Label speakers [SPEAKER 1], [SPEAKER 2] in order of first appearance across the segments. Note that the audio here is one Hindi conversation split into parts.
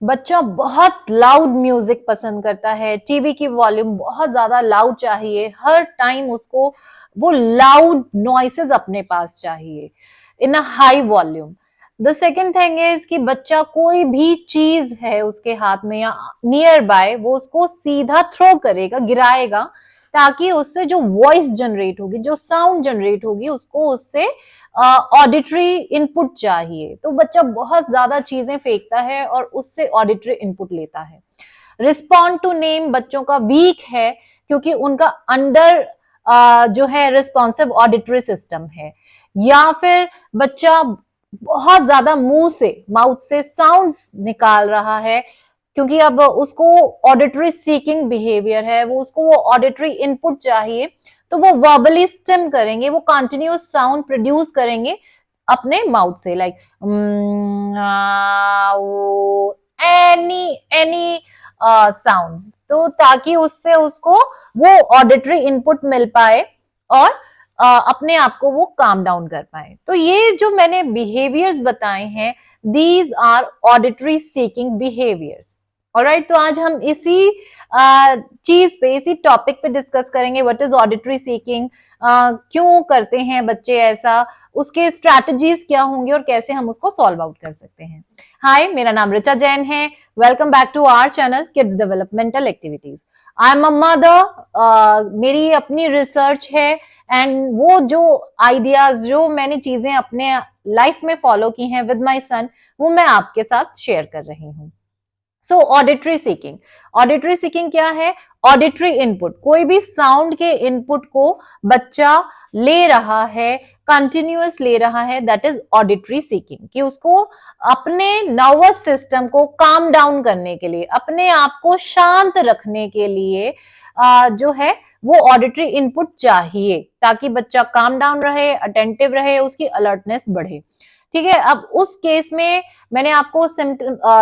[SPEAKER 1] बच्चा बहुत लाउड म्यूजिक पसंद करता है, टीवी की वॉल्यूम बहुत ज्यादा लाउड चाहिए, हर टाइम उसको वो लाउड नॉइसेस अपने पास चाहिए in a high volume. The second thing is कि बच्चा कोई भी चीज है उसके हाथ में या नियर बाय, वो उसको सीधा थ्रो करेगा, गिराएगा, ताकि उससे जो वॉइस जनरेट होगी, जो साउंड जनरेट होगी, उसको उससे ऑडिटरी इनपुट चाहिए। तो बच्चा बहुत ज्यादा चीजें फेंकता है और उससे ऑडिटरी इनपुट लेता है। रिस्पॉन्ड टू नेम बच्चों का वीक है, क्योंकि उनका अंडर जो है रिस्पॉन्सिव ऑडिटरी सिस्टम है। या फिर बच्चा बहुत ज्यादा मुंह से, माउथ से साउंड्स निकाल रहा है, क्योंकि अब उसको ऑडिटरी सीकिंग बिहेवियर है, वो उसको वो ऑडिटरी इनपुट चाहिए, तो वो वर्बली स्टिम करेंगे, वो कंटिन्यूस साउंड प्रोड्यूस करेंगे अपने माउथ से, लाइक एनी एनी साउंड्स, तो ताकि उससे उसको वो ऑडिटरी इनपुट मिल पाए और अपने आप को वो काम डाउन कर पाए। तो ये जो मैंने बिहेवियर्स बताए हैं, these are auditory seeking behaviours. Alright, तो आज हम इसी चीज पे, इसी टॉपिक पे डिस्कस करेंगे, व्हाट इज ऑडिटरी सीकिंग, क्यों करते हैं बच्चे ऐसा, उसके स्ट्रैटेजीज क्या होंगे और कैसे हम उसको सॉल्व आउट कर सकते हैं। हाय, मेरा नाम ऋचा जैन है। Welcome back to our channel kids developmental activities. I am a mother, मेरी अपनी रिसर्च है एंड वो जो आइडियाज, जो मैंने चीजें अपने लाइफ में फॉलो की हैं विद माय सन, वो मैं आपके साथ शेयर कर रही हूँ। सो ऑडिटरी सीकिंग, ऑडिटरी सीकिंग क्या है? ऑडिटरी इनपुट, कोई भी साउंड के इनपुट को बच्चा ले रहा है, कंटिन्यूअस ले रहा है, दैट इज ऑडिटरी सीकिंग। कि उसको अपने नर्वस सिस्टम को काम डाउन करने के लिए, अपने आप को शांत रखने के लिए जो है वो ऑडिटरी इनपुट चाहिए, ताकि बच्चा काम डाउन रहे, अटेंटिव रहे, उसकी अलर्टनेस बढ़े। ठीक है, अब उस केस में मैंने आपको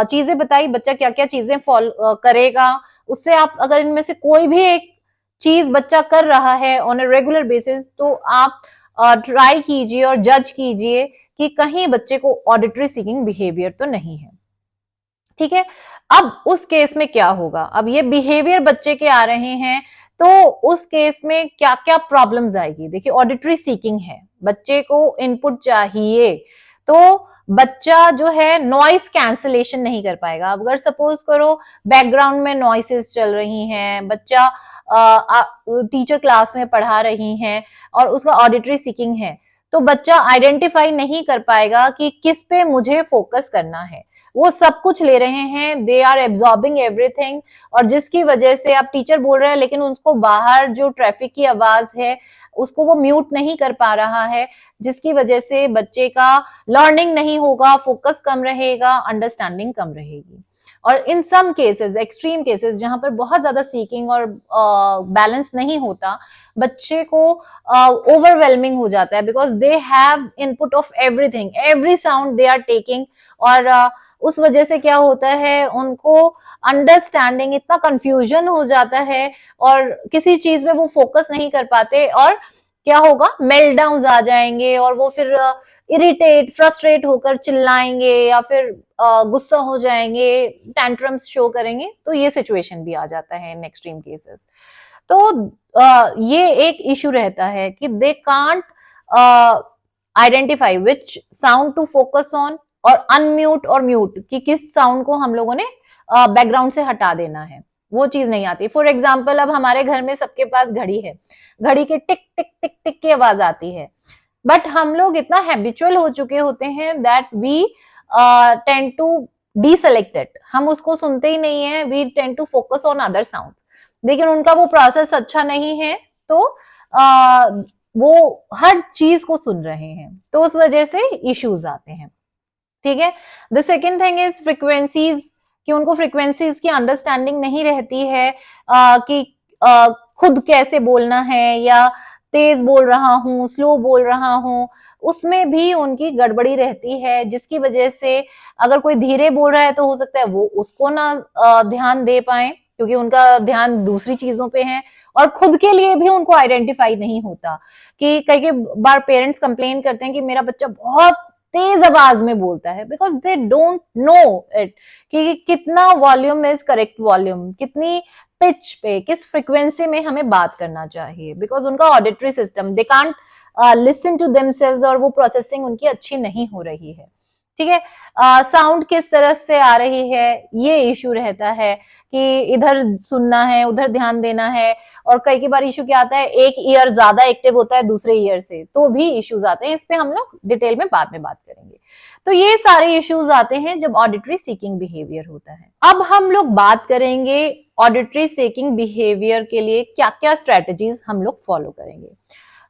[SPEAKER 1] चीजें बताई, बच्चा क्या क्या चीजें फॉलो करेगा, उससे आप अगर इनमें से कोई भी एक चीज बच्चा कर रहा है ऑन अ रेगुलर बेसिस, तो आप ट्राई कीजिए और जज कीजिए कि कहीं बच्चे को ऑडिटरी सीकिंग बिहेवियर तो नहीं है। ठीक है, अब उस केस में क्या होगा? अब ये बिहेवियर बच्चे के आ रहे हैं, तो उस केस में क्या क्या प्रॉब्लम्स आएगी? देखिए, ऑडिटरी सीकिंग है, बच्चे को इनपुट चाहिए, तो बच्चा जो है नॉइस कैंसलेशन नहीं कर पाएगा। अगर सपोज करो बैकग्राउंड में नॉइसेस चल रही हैं, बच्चा टीचर क्लास में पढ़ा रही हैं और उसका ऑडिटरी सीकिंग है, तो बच्चा आइडेंटिफाई नहीं कर पाएगा कि किस पे मुझे फोकस करना है। वो सब कुछ ले रहे हैं, दे आर एब्जॉर्बिंग एवरीथिंग, और जिसकी वजह से आप टीचर बोल रहे हैं लेकिन उसको बाहर जो ट्रैफिक की आवाज है उसको वो म्यूट नहीं कर पा रहा है, जिसकी वजह से बच्चे का लर्निंग नहीं होगा, फोकस कम रहेगा, अंडरस्टैंडिंग कम रहेगी। और इन सम केसेस, एक्सट्रीम केसेस, जहां पर बहुत ज्यादा सीकिंग और बैलेंस नहीं होता, बच्चे को ओवरवेलमिंग हो जाता है, because they have input of everything, every sound they are taking, और उस वजह से क्या होता है, उनको अंडरस्टैंडिंग, इतना कंफ्यूजन हो जाता है और किसी चीज में वो फोकस नहीं कर पाते, और क्या होगा, मेल्टडाउन्स आ जाएंगे और वो फिर इरिटेट, फ्रस्ट्रेट होकर चिल्लाएंगे या फिर गुस्सा हो जाएंगे, टैंट्रम्स शो करेंगे। तो ये सिचुएशन भी आ जाता है इन एक्सट्रीम केसेस। तो ये एक इशू रहता है कि they can't identify which sound to focus on, और अनम्यूट और म्यूट, कि किस साउंड को हम लोगों ने बैकग्राउंड से हटा देना है, वो चीज नहीं आती। फॉर एग्जाम्पल, अब हमारे घर में सबके पास घड़ी है, घड़ी की टिक टिक टिक टिक की आवाज आती है, बट हम लोग इतना हैबिचुअल हो चुके होते हैं that we tend to deselect it, हम उसको सुनते ही नहीं है, we tend to focus on other sound. लेकिन उनका वो प्रोसेस अच्छा नहीं है, तो वो हर चीज को सुन रहे हैं, तो उस वजह से इश्यूज आते हैं। ठीक है, the second thing is frequencies, कि उनको फ्रिक्वेंसीज की अंडरस्टैंडिंग नहीं रहती है, कि खुद कैसे बोलना है, या तेज बोल रहा हूँ, स्लो बोल रहा हूँ, उसमें भी उनकी गड़बड़ी रहती है, जिसकी वजह से अगर कोई धीरे बोल रहा है तो हो सकता है वो उसको ना ध्यान दे पाए, क्योंकि उनका ध्यान दूसरी चीजों पे है, और खुद के लिए भी उनको आइडेंटिफाई नहीं होता। कि कई बार पेरेंट्स कंप्लेन करते हैं कि मेरा बच्चा बहुत तेज आवाज में बोलता है, because they don't know it कि कितना वॉल्यूम इज करेक्ट वॉल्यूम, कितनी पिच पे, किस फ्रिक्वेंसी में हमें बात करना चाहिए, बिकॉज उनका auditory system, they can't listen to themselves, और वो प्रोसेसिंग उनकी अच्छी नहीं हो रही है। ठीक है, साउंड किस तरफ से आ रही है, ये इशू रहता है कि इधर सुनना है, उधर ध्यान देना है, और कई बार इशू क्या आता है, एक ईयर ज्यादा एक्टिव होता है दूसरे ईयर से, तो भी इश्यूज आते हैं। इस पे हम लोग डिटेल में बाद में बात करेंगे। तो ये सारे इश्यूज आते हैं जब ऑडिटरी सीकिंग बिहेवियर होता है। अब हम लोग बात करेंगे ऑडिटरी सीकिंग बिहेवियर के लिए क्या क्या स्ट्रेटजीज हम लोग फॉलो करेंगे।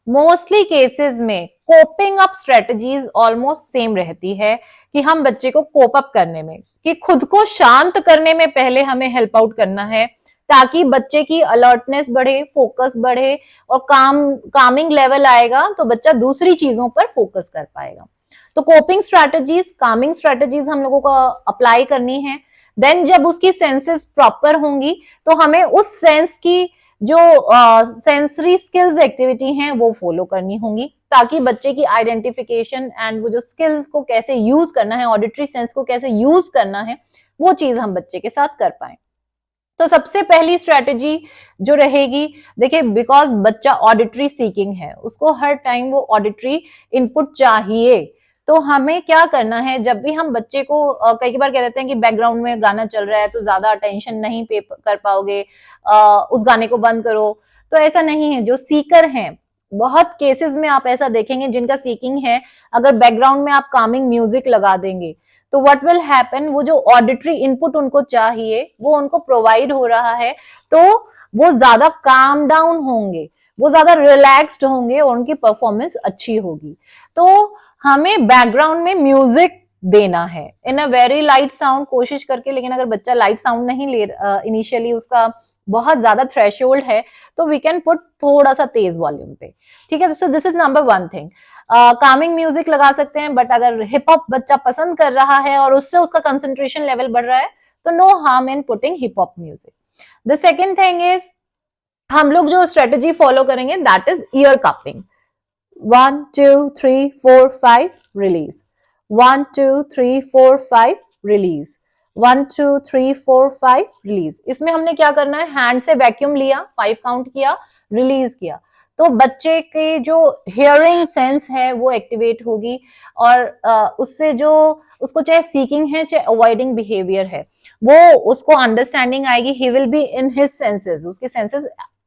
[SPEAKER 1] मोस्टली केसेस में coping up strategies almost same रहती है कि हम बच्चे को कोप अप करने में, कि खुद को शांत करने में पहले हमें हेल्प आउट करना है, ताकि बच्चे की अलर्टनेस बढ़े, फोकस बढ़े, और कामिंग लेवल आएगा तो बच्चा दूसरी चीजों पर फोकस कर पाएगा। तो कोपिंग स्ट्रैटेजीज, कामिंग स्ट्रैटेजीज हम लोगों को अप्लाई करनी है। देन जब उसकी सेंसेस प्रॉपर होंगी तो हमें उस सेंस की जो सेंसरी स्किल्स एक्टिविटी हैं वो फॉलो करनी होंगी, ताकि बच्चे की आइडेंटिफिकेशन एंड वो जो स्किल्स को कैसे यूज करना है, ऑडिटरी सेंस को कैसे यूज करना है, वो चीज हम बच्चे के साथ कर पाए। तो सबसे पहली स्ट्रेटेजी जो रहेगी, देखिए बिकॉज बच्चा ऑडिटरी सीकिंग है, उसको हर टाइम वो ऑडिटरी इनपुट चाहिए। तो हमें क्या करना है, जब भी हम बच्चे को कई बार कह देते हैं कि बैकग्राउंड में गाना चल रहा है तो ज्यादा अटेंशन नहीं पे कर पाओगे, उस गाने को बंद करो। तो ऐसा नहीं है। जो सीकर हैं, बहुत केसेस में आप ऐसा देखेंगे जिनका सीकिंग है, अगर बैकग्राउंड में आप कामिंग म्यूजिक लगा देंगे तो व्हाट विल हैपन, वो जो ऑडिटरी इनपुट उनको चाहिए वो उनको प्रोवाइड हो रहा है, तो वो ज्यादा काम डाउन होंगे, वो ज्यादा रिलैक्स्ड होंगे और उनकी परफॉर्मेंस अच्छी होगी। तो हमें बैकग्राउंड में म्यूजिक देना है इन अ वेरी लाइट साउंड कोशिश करके, लेकिन अगर बच्चा लाइट साउंड नहीं ले इनिशियली, उसका बहुत ज्यादा थ्रेशोल्ड है, तो वी कैन पुट थोड़ा सा तेज वॉल्यूम पे। ठीक है, सो this is number one thing. Kameng music लगा सकते हैं, बट अगर हिप हॉप बच्चा पसंद कर रहा है और उससे उसका कंसंट्रेशन लेवल बढ़ रहा है, तो no harm in putting hip hop music. The second thing is, हम लोग जो स्ट्रेटेजी फॉलो करेंगे that is ear cupping. 1 2 3 4 5 release, 1 2 3 4 5 release, 1 2 3 4 5 release. इसमें हमने क्या करना है, हैंड से वैक्यूम लिया, 5 काउंट किया, रिलीज किया, तो बच्चे के जो हियरिंग सेंस है वो एक्टिवेट होगी, और उससे जो उसको चाहे सीकिंग है चाहे अवॉइडिंग बिहेवियर है, वो उसको अंडरस्टैंडिंग आएगी। He will be in his senses, उसके सेंसेस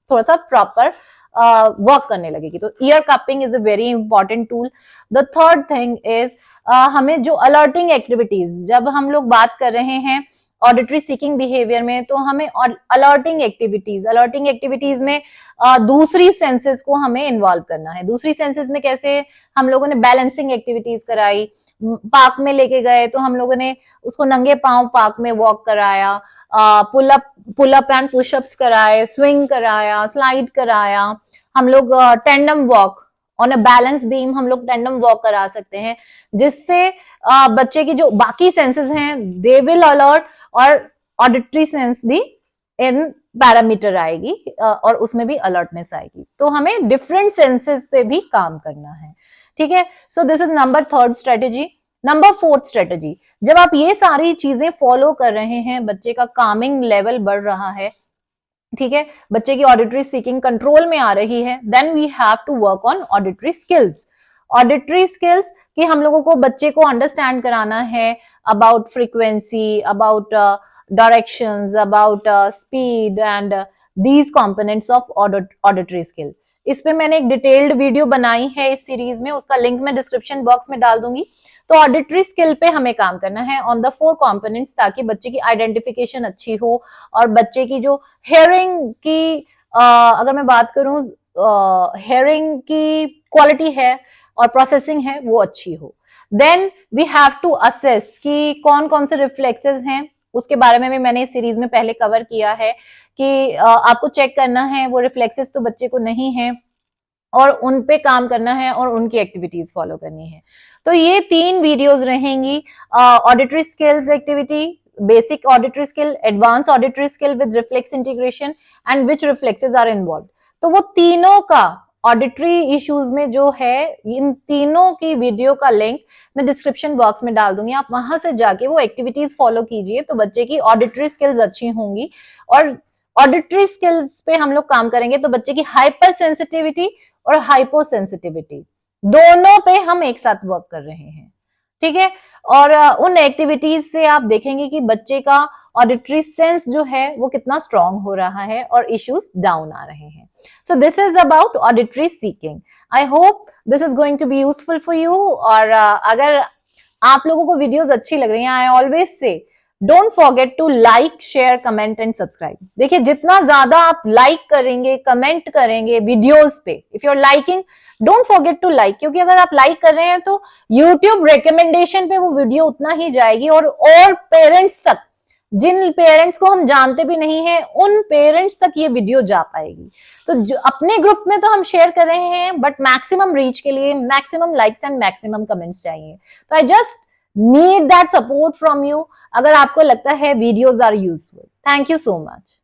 [SPEAKER 1] थोड़ा सा प्रॉपर वर्क करने लगेगी। तो year cupping is a very important tool. The third thing is, हमें जो अलर्टिंग एक्टिविटीज, जब हम लोग बात कर रहे हैं ऑडिटरी सीकिंग बिहेवियर में, तो हमें अलर्टिंग एक्टिविटीज में दूसरी सेंसेस को हमें इन्वॉल्व करना है। दूसरी सेंसेस में कैसे, हम लोगों ने बैलेंसिंग एक्टिविटीज कराई, पार्क में लेके गए तो हम लोगों ने उसको नंगे पांव पार्क में वॉक कराया, पुल अप एंड पुशअप्स कराए, स्विंग कराया, स्लाइड कराया। हम लोग tandem walk on a balance beam, हम लोग टेंडम वॉक करा सकते हैं, जिससे बच्चे की जो बाकी सेंसेस हैं दे विल अलर्ट, और ऑडिटरी सेंस भी इन पैरामीटर आएगी, और उसमें भी अलर्टनेस आएगी। तो हमें डिफरेंट सेंसेस पे भी काम करना है। ठीक है, सो this is number third strategy. Number fourth strategy, जब आप ये सारी चीजें फॉलो कर रहे हैं, बच्चे का कामिंग लेवल बढ़ रहा है, ठीक है, बच्चे की ऑडिटरी सीकिंग कंट्रोल में आ रही है, then we have to work on auditory skills. Auditory skills कि हम लोगों को बच्चे को अंडरस्टैंड कराना है about frequency, about directions, about speed and these components of auditory skill. इस पे मैंने एक डिटेल्ड वीडियो बनाई है इस सीरीज में, उसका लिंक मैं डिस्क्रिप्शन बॉक्स में डाल दूंगी। तो ऑडिटरी स्किल पे हमें काम करना है ऑन द 4 कंपोनेंट्स, ताकि बच्चे की आइडेंटिफिकेशन अच्छी हो, और बच्चे की जो हेयरिंग की अगर मैं बात करूं, हेयरिंग की क्वालिटी है और प्रोसेसिंग है वो अच्छी हो। Then we have to assess कि कौन कौन से रिफ्लेक्सेस हैं, उसके बारे में भी मैंने इस सीरीज में पहले कवर किया है कि आपको चेक करना है वो रिफ्लेक्सेस तो बच्चे को नहीं है, और उन पे काम करना है और उनकी एक्टिविटीज फॉलो करनी है। तो ये 3 वीडियोस रहेंगी, auditory skills activity, basic auditory skill, advance auditory skill with reflex integration, and which reflexes are involve. तो वो तीनों का ऑडिटरी इश्यूज में जो है, इन तीनों की वीडियो का लिंक मैं डिस्क्रिप्शन बॉक्स में डाल दूंगी, आप वहां से जाके वो एक्टिविटीज फॉलो कीजिए, तो बच्चे की ऑडिटरी स्किल्स अच्छी होंगी। और ऑडिटरी स्किल्स पे हम लोग काम करेंगे तो बच्चे की हाइपर सेंसिटिविटी और हाइपो सेंसिटिविटी दोनों पे हम एक साथ वर्क कर रहे हैं, ठीक है। और उन एक्टिविटीज से आप देखेंगे कि बच्चे का ऑडिटरी सेंस जो है वो कितना स्ट्रांग हो रहा है और इश्यूज डाउन आ रहे हैं। So this is about auditory seeking. I hope this is going to be useful for you. और अगर आप लोगों को वीडियोस अच्छी लग रही हैं, I always say don't forget to like, share, comment and subscribe. देखिए जितना ज्यादा आप लाइक करेंगे, कमेंट करेंगे वीडियोस पे, if you are liking don't forget to like, क्योंकि अगर आप लाइक कर रहे हैं तो यूट्यूब रिकमेंडेशन पे वो वीडियो उतना ही जाएगी और पेरेंट्स तक, जिन पेरेंट्स को हम जानते भी नहीं है उन पेरेंट्स तक ये वीडियो जा पाएगी। तो अपने ग्रुप में तो हम शेयर कर रहे हैं, बट मैक्सिमम रीच के लिए maximum likes and maximum comments चाहिए। तो I just need that support from you, अगर आपको लगता है videos are useful. Thank you so much.